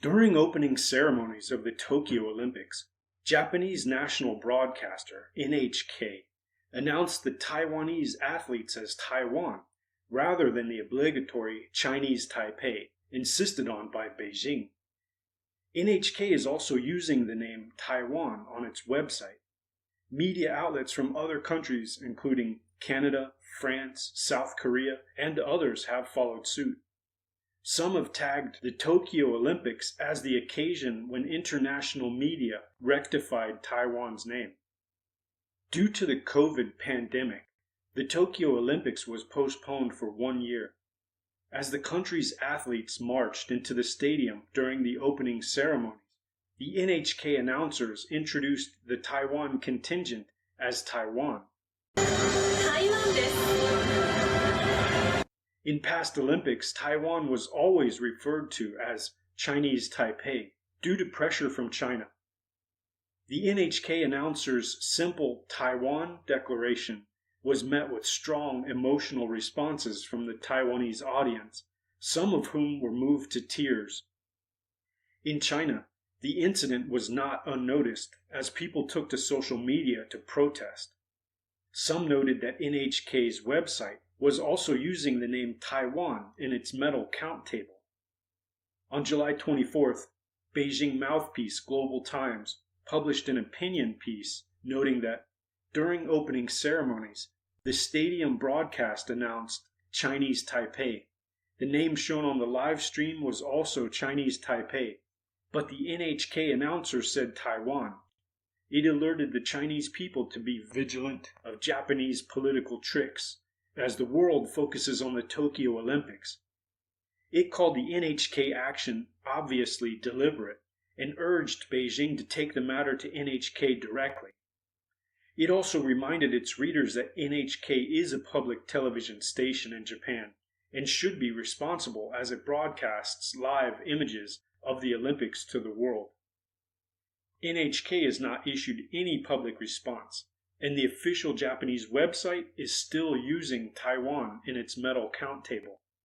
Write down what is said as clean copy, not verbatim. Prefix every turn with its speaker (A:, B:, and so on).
A: During opening ceremonies of the Tokyo Olympics, Japanese national broadcaster NHK announced the Taiwanese athletes as Taiwan rather than the obligatory Chinese Taipei insisted on by Beijing. NHK is also using the name Taiwan on its website. Media outlets from other countries, including Canada, France, South Korea, and others, have followed suit. Some have tagged the Tokyo Olympics as the occasion when international media rectified Taiwan's name. Due to the COVID pandemic, the Tokyo Olympics was postponed for 1 year. As the country's athletes marched into the stadium during the opening ceremonies, the NHK announcers introduced the Taiwan contingent as Taiwan. In past Olympics, Taiwan was always referred to as Chinese Taipei due to pressure from China. The NHK announcers' simple Taiwan declaration was met with strong emotional responses from the Taiwanese audience, some of whom were moved to tears. In China, the incident was not unnoticed as people took to social media to protest. Some noted that NHK's website was also using the name Taiwan in its medal count table. On July 24th, Beijing mouthpiece Global Times published an opinion piece noting that during opening ceremonies, the stadium broadcast announced Chinese Taipei. The name shown on the live stream was also Chinese Taipei, but the NHK announcer said Taiwan. It alerted the Chinese people to be vigilant of Japanese political tricks as the world focuses on the Tokyo Olympics. It called the NHK action obviously deliberate and urged Beijing to take the matter to NHK directly. It also reminded its readers that NHK is a public television station in Japan and should be responsible as it broadcasts live images of the Olympics to the world. NHK has not issued any public response, and the official Japanese website is still using Taiwan in its medal count table.